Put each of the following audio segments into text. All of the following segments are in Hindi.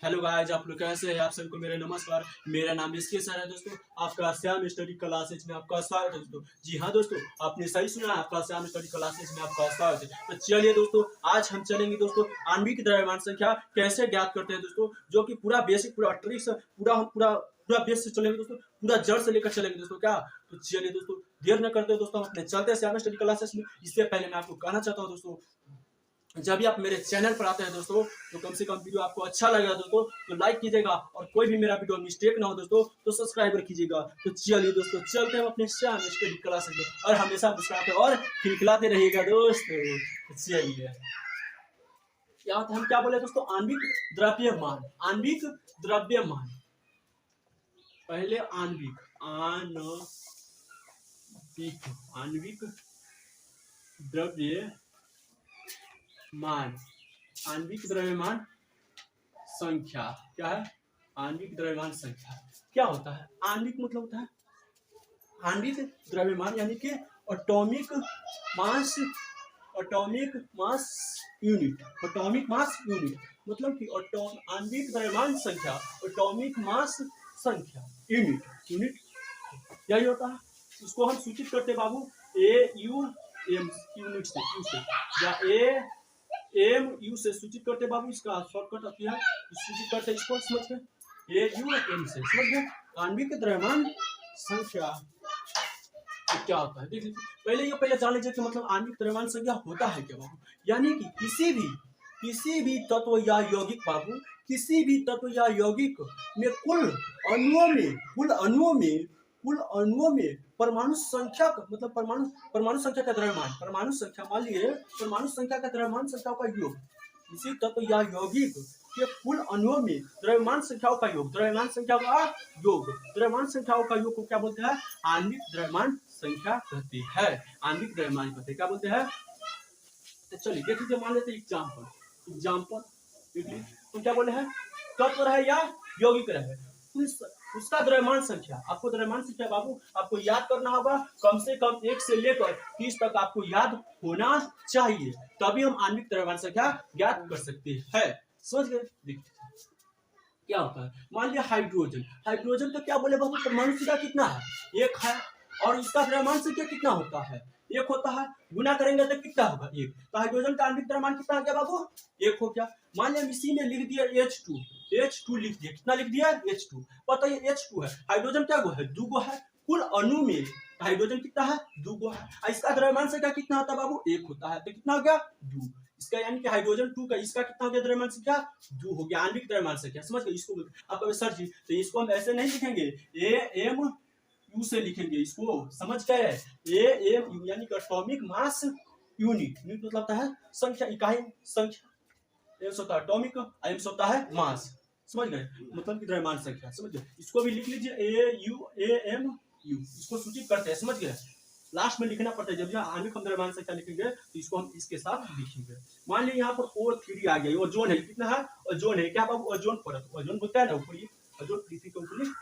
हेलो गाइस, आप लोग कैसे हैं? आप सभी को मेरा नमस्कार। मेरा नाम इसके सर है दोस्तों। आपका श्याम स्टडी क्लासेज में आपका स्वागत है दोस्तों। जी हाँ दोस्तों, आपने सही सुना, आपका श्याम स्टडी क्लासेज में आपका स्वागत है। तो चलिए दोस्तों, आज हम चलेंगे दोस्तों आणविक द्रव्यमान संख्या कैसे ज्ञात करते हैं दोस्तों, जो कि पूरा बेसिक पूरा ट्रिक्स पूरा हम पूरा पूरा बेस से चलेंगे दोस्तों, पूरा जड़ से लेकर चलेंगे दोस्तों। क्या तो चलिए दोस्तों, देर न करते दोस्तों, अपने चलते हैं श्याम स्टडी क्लासेज में। इससे पहले मैं आपको कहना चाहता हूँ दोस्तों, जब भी आप मेरे चैनल पर आते हैं दोस्तों, तो कम से कम वीडियो आपको अच्छा लगेगा दोस्तों तो लाइक कीजिएगा, और कोई भी मेरा वीडियो मिस्टेक ना हो दोस्तों तो सब्सक्राइबर कीजिएगा। तो चलिए दोस्तों, चलते हैं अपने श्याम स्टडी क्लासेस में, और हमेशा मुस्कुराते और खिलखिलाते रहिएगा दोस्तों। तो चलिए, यहाँ हम क्या बोले दोस्तों, आणविक द्रव्यमान। आणविक द्रव्यमान, पहले आणविक आणविक द्रव्य मान, आणविक द्रव्यमान संख्या क्या है? आणविक द्रव्यमान संख्या क्या होता है? आणविक मतलब होता है आणविक द्रव्यमान, यानी कि atomic mass, atomic mass unit, atomic mass unit मतलब कि आणविक द्रव्यमान संख्या, एटॉमिक मास संख्या यूनिट, यूनिट यही होता है। इसको हम सूचित करते बाबू AU एम यूनिट से, या एम यू से सूचित करते बाबू। इसका शॉर्टकट आती है, सूचित करते इसको समझ के AUM से, समझ गए। आणविक द्रव्यमान संख्या तो क्या होता है देख लीजिए। पहले जान लीजिए कि मतलब आणविक द्रव्यमान संख्या होता है क्या बाबू, यानी कि किसी भी तत्व या यौगिक बाबू, किसी भी तत्व या यौगिक में कुल अणुओं में परमाणु संख्या मतलब परमाणु संख्या का द्रव्यमान, परमाणु संख्या मान लिए परमाणु संख्या का द्रव्यमान संख्याओं का योग, किसी तत्व या यौगिक के कुल अणुओं में द्रव्यमान संख्याओं का योग, द्रव्यमान संख्याओं का योग, द्रव्यमान संख्याओं का योग को क्या बोलते हैं? आणविक द्रव्यमान संख्या कहते हैं। आणविक द्रव्यमान कहते हैं, क्या बोलते हैं? तो चलिए देख लीजिए, मान लेते एग्जाम्पल देख लीजिए। तो क्या बोले हैं? तत्व रहे या यौगिक रहे, उसका द्रव्यमान संख्या, आपको द्रव्यमान संख्या बाबू आपको याद करना होगा, कम से कम 1 से लेकर 30 तक आपको याद होना चाहिए, तभी हम आणविक द्रव्यमान संख्या ज्ञात कर सकते हैं। समझ गए? देखिए क्या होता है। मान लिया हाइड्रोजन का क्या बोले बाबू, परमाणु संख्या कितना है? 1 है, और इसका द्रव्यमान संख्या कितना होता है? 1 होता है। गुना करेंगे तो कितना होगा? 1। तो हाइड्रोजन का आणविक द्रव्यमान कितना हो गया बाबू? 1 हो गया। मान लिया इसी में लिख दिया H2 लिख दिया। कितना लिख दिया? H2। पता है H2 है, हाइड्रोजन क्या गो है? 2 गो है। कुल अणु में हाइड्रोजन कितना है? 2 गो है। इसका द्रव्यमान संख्या कितना होता है बाबू? 1 होता है। तो कितना हो गया? 2। इसका यानी कि हाइड्रोजन 2 का इसका कितना हो गया द्रव्यमान संख्या? 2 हो गया आणविक द्रव्यमान संख्या। समझ गए? इसको आप सर जी, तो इसको हम ऐसे नहीं लिखेंगे, AMU से लिखेंगे इसको, समझ गए? AMU यानी कि एटॉमिक मास यूनिट, यूनिट मतलब होता है संख्या, इकाई संख्या। एम होता है एटॉमिक, एम होता है मास, समझ गए? मतलब कि द्रव्यमान संख्या, समझ गए? इसको भी लिख लीजिए AMU, इसको सूचित करते हैं, समझ गए? लास्ट में लिखना पड़ता है, जब यहाँ आणविक द्रव्यमान संख्या लिखेंगे तो इसको हम इसके साथ लिखेंगे। मान लीजिए यहाँ पर O3 आ गया, ओजोन है, कितना है? ओजोन है, क्या बाबू? ओजोन परत, ओजोन बोलता है ना ऊपर, ओजोन पृथ्वी के ऊपर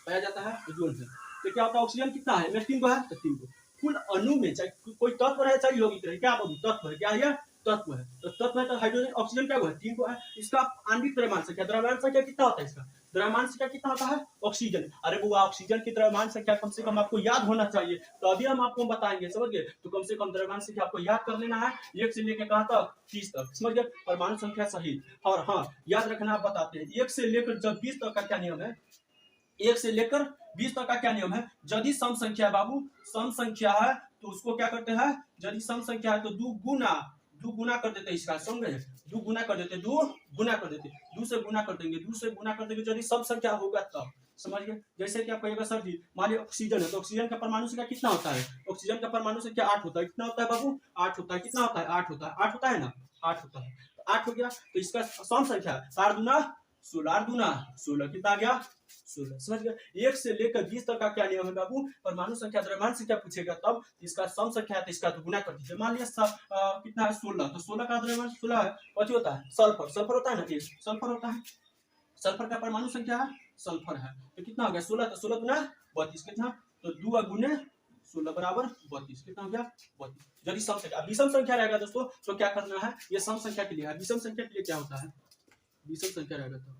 पाया जाता है, ओजोन है। तो क्या होता है? ऑक्सीजन कितना है? में 3 गो है, तो 3 गो। कुल अणु में चाहे कोई तत्व रहे चाहे यौगिक रहे, क्या बाबू? तत्व है, क्या है? तत्व है। तो तत्व है तो हाइड्रोजन ऑक्सीजन क्या है? 3 गो है। इसका आणविक द्रव्यमान संख्या, द्रव्यमान संख्या कितना होता है? इसका द्रव्यमान संख्या कितना होता है? ऑक्सीजन, अरे वो ऑक्सीजन की द्रव्यमान संख्या कम से कम आपको याद होना चाहिए, तो अभी हम आपको बताएंगे, समझ गए? तो कम से कम द्रव्यमान संख्या आपको याद कर लेना है, 1 से लेकर कहां तक? 30 तक, समझ गए? परमाणु संख्या सहित। और हाँ, याद रखना, आप बताते हैं 1 से लेकर जब 20 तक का क्या नियम है? 1 से लेकर 20 तक का क्या नियम है? यदि सम संख्या है बाबू, सम संख्या है तो उसको क्या करते हैं? यदि सम संख्या है तो 2 गुना कर देते, इसका समझे? 2 गुना कर देते, 2 से गुना कर देंगे, 2 से गुना कर देंगे यदि सम संख्या होगा तब, समझ गए? जैसे कि आप कहिएगा सर जी, मान लीजिए ऑक्सीजन है, तो ऑक्सीजन का परमाणु संख्या कितना होता है? ऑक्सीजन का परमाणु संख्या 8 होता है। कितना होता है बाबू? 8 होता है। कितना होता है? 8 होता है। 8 होता है ना, 8 होता है। तो 8 हो गया, तो इसका सम संख्या 4 दूना 16, 8 दूना 16, कितना आ गया? 16, समझ गए? 1 से लेकर 20 तक का क्या नियम है बाबू? परमाणु संख्या, द्रव्यमान संख्या पूछेगा तब इसका सम संख्या है तो इसका तो गुना कर दीजिए। मान लिया कितना है? 16, तो 16 का द्रव्यमान 16 है। कथी होता है? सल्फर होता है ना, सल्फर होता है। सल्फर का परमाणु संख्या है, सल्फर है, तो कितना हो गया? 16, तो 16 गुना 32, कितना? तो 2 गुने 16 बराबर 32, कितना हो गया? 32। यदि सम संख्या, विषम संख्या रहेगा दोस्तों तो क्या करना है? ये सम संख्या के लिए है, विषम संख्या के लिए क्या होता है? विषम संख्या रहेगा तो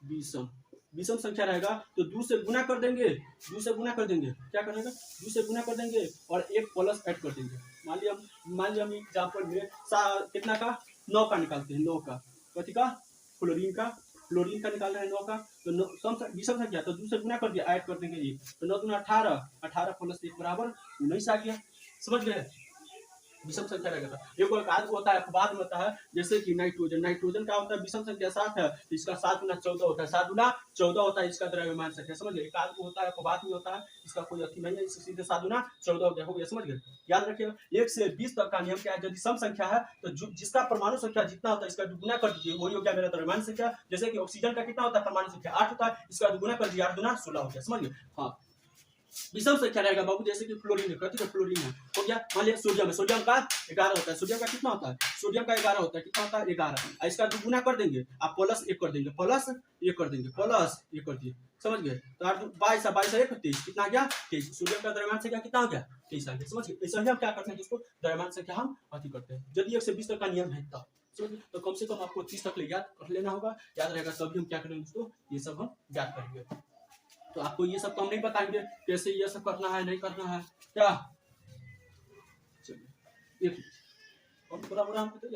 विषम विषम संख्या रहेगा तो 2 से गुना कर देंगे, 2 से गुना कर देंगे, क्या करेगा 2 से गुना कर देंगे और एक प्लस ऐड कर देंगे। मान लिया हम एग्जाम्पल में कितना का 9 का निकालते हैं, 9 का कथी का फ्लोरीन का निकाल रहे हैं 9 का, तो विषम संख्या तो 2 से गुना कर दिया, ऐड कर देंगे 1, तो 9 दूना 18, 18 प्लस 1 बराबर 19 आ गया। समझ गए, विषम संख्या रहेगा। एक और होता है अपवाद में होता है, जैसे कि नाइट्रोजन का होता है विषम संख्या 7 है, तो इसका 7 गुना 14 होता है, 7 गुना 14 होता है इसका द्रव्यमान संख्या। समझ गए, एक होता है अपवाद में होता है, इसका कोई अथी नहीं है, इससे सीधे 7 गुना 14 हो गया। समझ गए, याद रखिएगा 1 से 20 तक का नियम क्या है, यदि सम संख्या है तो जिसका परमाणु संख्या जितना होता है इसका दुगुना कर दीजिए, वही हो गया मेरा द्रव्यमान संख्या। जैसे कि ऑक्सीजन का कितना होता है परमाणु संख्या 8 होता है, इसका दुगुना कर दिया, 8 गुना 16 हो गया। समझ गए, हाँ विषम संख्या रहेगा बाबू, जैसे कि फ्लोरीन है, कथी का फ्लोरीन है हो गया। मान लिया सोडियम है, सोडियम का 11 होता है, सोडियम का कितना होता है, सोडियम का 11 होता है, कितना होता है 11, इसका दुगुना कर देंगे, आप प्लस 1 कर देंगे, प्लस 1 कर देंगे, प्लस 1 कर दिए। समझ गए, तो 22 22 1 23 कितना गया 23, सोडियम का द्रव्यमान संख्या कितना हो गया 23 आ गया। समझ गए, ऐसा ही हम क्या करते हैं दोस्तों, द्रव्यमान संख्या हम अति करते हैं, यदि 1 से 20 तक का नियम है तो कम से कम आपको 30 तक ले याद कर लेना होगा, याद रहेगा, तभी हम क्या करेंगे दोस्तों, ये सब हम याद करेंगे। तो आपको ये सब तो हम नहीं बताएंगे कैसे ये सब करना है नहीं करना है क्या। चलिए हम पूरा हम बता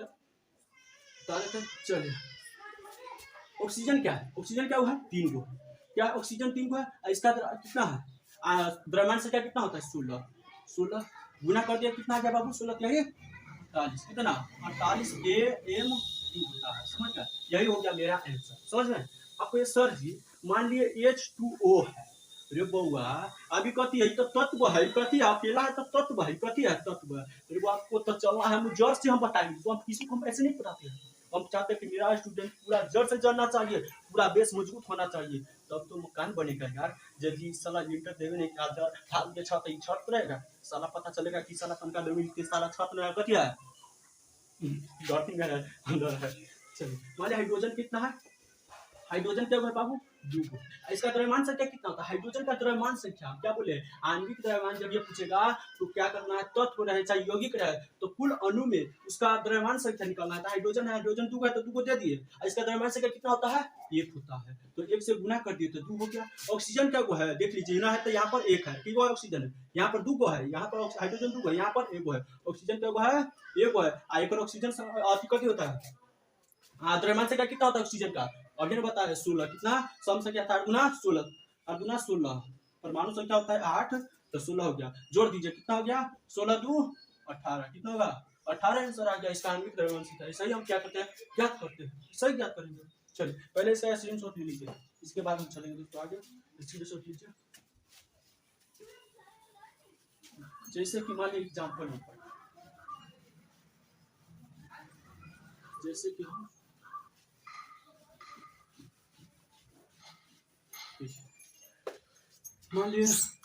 देते हैं। चलिए ऑक्सीजन क्या है, ऑक्सीजन क्या हुआ है 3 गो, क्या ऑक्सीजन 3 गो है, इसका कितना है द्रव्यमान संख्या कितना होता है 16 गुना कर दिया, कितना आ गया बाबू 16 क्या 48, कितना 48 AMU होता है। समझ गए, यही हो गया मेरा आंसर। समझ में आपको ये सर जी मान लिए H2O है, अरे बउआ अभी कथी है, तो तत्व है, कथी अकेला है तो तत्व है, कथी है तत्व। अरे वो आपको तो चलना है, हम जड़ से हम बताएंगे, तो हम किसी को हम ऐसे नहीं बताते हैं, हम चाहते हैं कि मेरा स्टूडेंट पूरा जड़ से जानना चाहिए, पूरा बेस मजबूत होना चाहिए, तब तो मकान बनेगा यार। यदि साला इंटर देवे नहीं क्या ढाल के छत छत रहेगा, साला पता चलेगा कि साला तनका जमीन के साला छत में कथी है धरती में है अंदर है। चलिए मान लिया हाइड्रोजन कितना है, हाइड्रोजन क्या है बाबू 2 गो, इसका द्रव्यमान संख्या कितना होता है, हाइड्रोजन का द्रव्यमान संख्या क्या बोले आणविक द्रव्यमान, जब ये पूछेगा तो क्या करना है, तत्व रहे चाहे यौगिक रहे तो कुल अणु में उसका द्रव्यमान संख्या निकालना है। हाइड्रोजन है, हाइड्रोजन 2 है तो 2 को दे दिए, इसका द्रव्यमान संख्या कितना होता है 1 होता है, तो 1 से गुना कर दिए तो 2 हो गया। ऑक्सीजन क्या है देख लीजिए, ना है तो यहाँ पर 1 है, ठीक है ऑक्सीजन है, यहाँ पर 2 गो है, यहाँ पर हाइड्रोजन 2 गो है, यहाँ पर 1 गो है, ऑक्सीजन क्या है 1 गो है, एक ऑक्सीजन कथी होता है द्रव्यमान संख्या कितना होता है ऑक्सीजन का, अभी ने बताया 16, कितना सम संख्या था 8 गुना 16, 8 गुना 16, परमाणु संख्या होता है 8 तो 16 हो गया, जोड़ दीजिए कितना हो गया 16 2 18, कितना होगा 18 आंसर आ गया इसका आणविक द्रव्यमान संख्या। सही हम क्या करते हैं ज्ञात करते हैं, सही ज्ञात करेंगे। चलिए पहले इसका स्क्रीनशॉट ले लीजिए, इसके बाद हम चलेंगे दोस्तों आगे, स्क्रीनशॉट लीजिए। जैसे कि मान लीजिए एग्जाम्पल में जैसे कि हम मान लीजिए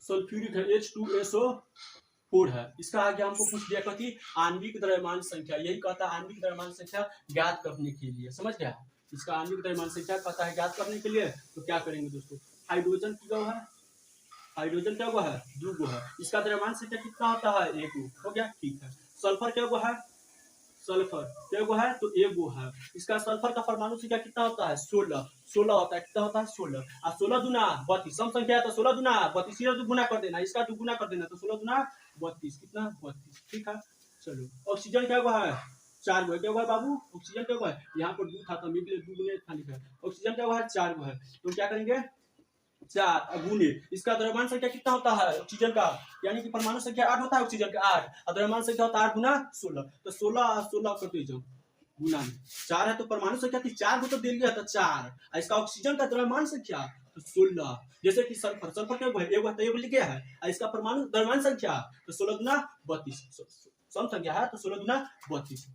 सल्फ्यूरिक है H2SO4 है, इसका आगे हमको पूछ दिया कथी आणविक द्रव्यमान संख्या, यही कहता है आणविक द्रव्यमान संख्या ज्ञात करने के लिए। समझ गया, इसका आणविक द्रव्यमान संख्या कहता है ज्ञात करने के लिए, तो क्या करेंगे दोस्तों, हाइड्रोजन कितना है, हाइड्रोजन क्या हुआ है 2 गो है, इसका द्रव्यमान संख्या कितना होता है 1 हो गया, ठीक है। सल्फर क्या हुआ है, सल्फर क्या गो है तो 1 गो है, इसका सल्फर का परमाणु संख्या कितना होता है 16 होता है, कितना होता है 16, और 16 दूना 32 सम संख्या है तो 16 दूना 32 सीधा गुना कर देना, इसका दुगुना कर देना, तो 16 दूना 32 कितना 32, ठीक है। चलो ऑक्सीजन क्या हुआ है 4 गो है, क्या हुआ है बाबू ऑक्सीजन क्या हुआ है, यहाँ पर 2 था तो मेरे लिए 2 गुने था लिखा है, ऑक्सीजन क्या हुआ है 4 गो है, तो क्या करेंगे 4 गुने इसका द्रव्यमान संख्या कितना होता है ऑक्सीजन का, यानी कि परमाणु संख्या 8 होता है ऑक्सीजन का 8, और द्रव्यमान संख्या होता है 8 गुना 16, तो 16 करते जाओ गुना में 4 है तो परमाणु संख्या थी 4 को तो दे दिया था 4, और इसका ऑक्सीजन का द्रव्यमान संख्या तो 16, जैसे कि सल्फर क्या है एगो तो एगो लिख गया है, और इसका परमाणु द्रव्यमान संख्या तो 16 गुना 32 सम संख्या है तो 16 गुना 32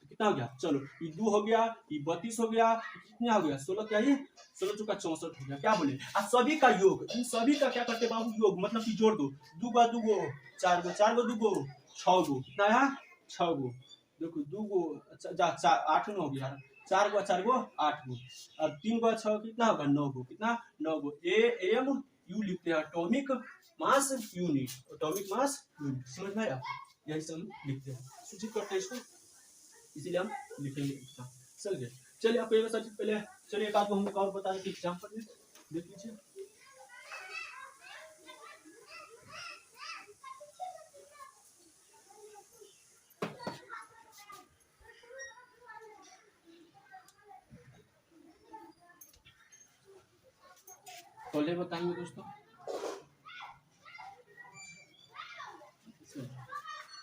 कितना हो गया, चलो ये 2 हो गया, ये 32 हो गया, कितना हो गया 16 क्या ये 16 चौका 64 हो गया, क्या बोले आज सभी का योग, इन सभी का क्या करते बाबू योग, मतलब कि जोड़ दो, 2 गो 2 गो 4 गो 4 गो 2 गो 6 गो, कितना है 6 गो, देखो 2 गो 8 हो गया, 4 गो 4 गो 8 गो, अब 3 गो 6 कितना होगा 9 गो, कितना 9 गो, AMU लिखते हैं atomic mass unit, atomic mass unit, समझ में आया। यही से हम लिखते हैं, सूचित करते हैं इसको, इसीलिए हम लिखेंगे। चलिए चलिए आपको एक सर पहले चलिए एक आध को हम और बता दें एग्जाम्पल में देख लीजिए। पहले बताएंगे दोस्तों,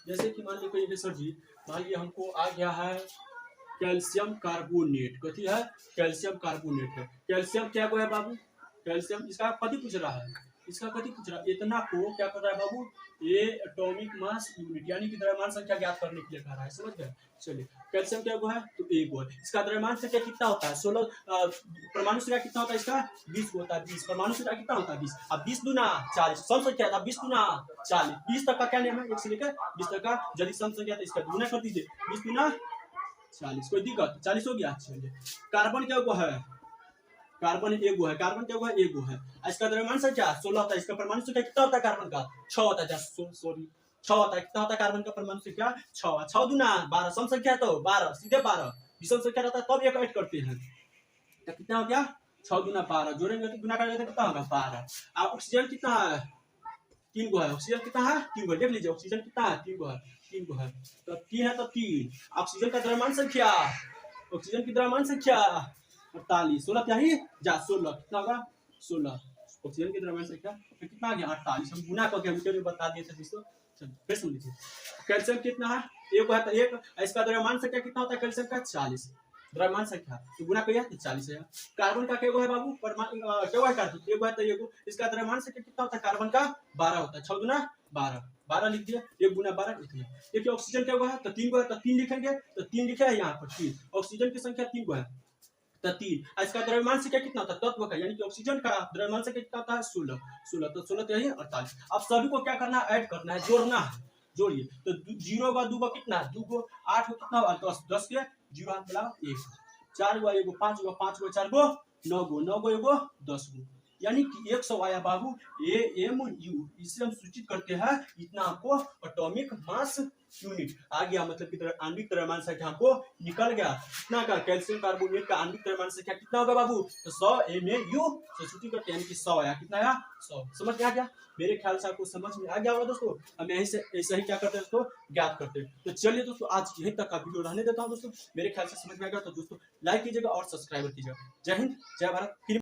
जैसे कि मान लीजिए सर जी, मान लीजिए हमको आ गया है कैल्शियम कार्बोनेट, कथी है कैल्शियम कार्बोनेट है। कैल्शियम क्या को है बाबू, कैल्शियम इसका कथी पूछ रहा है, इसका कथी पूछ रहा है, इतना को क्या कर रहा है बाबू, ये एटॉमिक मास यूनिट यानी कि द्रव्यमान संख्या ज्ञात करने के लिए कह रहा है, समझ गए। चलिए कैल्शियम क्या को है, तो एक को है, इसका द्रव्यमान संख्या कितना होता है 16, परमाणु संख्या कितना होता है इसका 20 होता है, 20 परमाणु संख्या कितना होता है 20, अब 20 दूना 40 सम संख्या था, 20 दूना 40, 20 तक का क्या नियम है, 1 से लेकर 20 तक का यदि सम संख्या तो इसका गुना कर दीजिए, 20 दूना 40, कोई दिक्कत 40 हो गया। चलिए कार्बन क्या हुआ है, कार्बन एगो है, कार्बन क्या हुआ है एगो है, इसका द्रव्यमान संख्या 16 होता है, इसका परमाणु संख्या कितना होता है कार्बन का 6 होता है, सॉरी 6 होता है, कितना होता है कार्बन का परमाणु संख्या 6, 6 दूना 12 सम संख्या तो 12 सीधे 12, विषम संख्या रहता है तब एक ऐड करते हैं, तो कितना हो गया 6 दूना 12, जोड़ेंगे तो गुना करेंगे तो कितना होगा 12। अब ऑक्सीजन कितना है 3 गो है, ऑक्सीजन कितना है 3 गो, देख लीजिए ऑक्सीजन कितना है 3 गो है, 3 गो है तो 3 है तो 3, ऑक्सीजन का द्रव्यमान संख्या, ऑक्सीजन की द्रव्यमान संख्या 48, 16 क्या ही जा 16 कितना होगा 16, ऑक्सीजन की द्रव्यमान संख्या तो कितना आ गया 48, हम गुना करके मीटर में बता दिए थे दोस्तों। चलिए फिर सुन लीजिए, कैल्शियम कितना है एक है तो एक, इसका द्रव्यमान संख्या कितना होता है कैल्शियम का 40, द्रव्यमान संख्या तो गुना करिए तो 40 है। कार्बन का क्या है बाबू, क्या है कार्बन एक है तो एक, इसका द्रव्यमान संख्या कितना होता है कार्बन का 12 होता है, 6 गुना 12, 12 लिख दिए, 1 गुना 12 लिख दिए। देखिए ऑक्सीजन क्या है तो 3 गो है तो 3 लिखेंगे, तो 3 लिखे है यहाँ पर 3, ऑक्सीजन की संख्या 3 गो है तो 3, इसका द्रव्यमान संख्या कितना होता है तत्व का यानी कि ऑक्सीजन का द्रव्यमान संख्या कितना होता है 16, 16 तो 16 तो यही 48। अब सभी को क्या करना है ऐड करना है, जोड़ना है, जोड़िए तो 0 का 2 का कितना 2 को 8 को कितना होगा 10, 10 के 0 हाथ मिला 1, 4 गो एगो 5 गो 5 गो 4 गो 9 गो 9 गो एगो 10 गो, यानी कि 100 आया बाबू AMU, इससे हम सूचित करते हैं इतना आपको एटॉमिक मास यूनिट आ गया, मतलब कि आणविक द्रव्यमान संख्या हमको निकल गया कितना का, कैल्शियम कार्बोनेट का आणविक द्रव्यमान संख्या कितना होगा बाबू, तो 100 MAU से सूचित करते हैं यानी कि 100 आया, कितना आया 100, समझ में आ गया, मेरे ख्याल से आपको समझ में आ गया होगा दोस्तों। हम यहीं से ऐसा ही क्या करते हैं दोस्तों ज्ञात करते हैं। तो चलिए दोस्तों आज यहीं तक का वीडियो रहने देता हूँ दोस्तों, मेरे ख्याल से समझ में आ गया तो दोस्तों लाइक कीजिएगा और सब्सक्राइब कीजिएगा। जय हिंद जय भारत।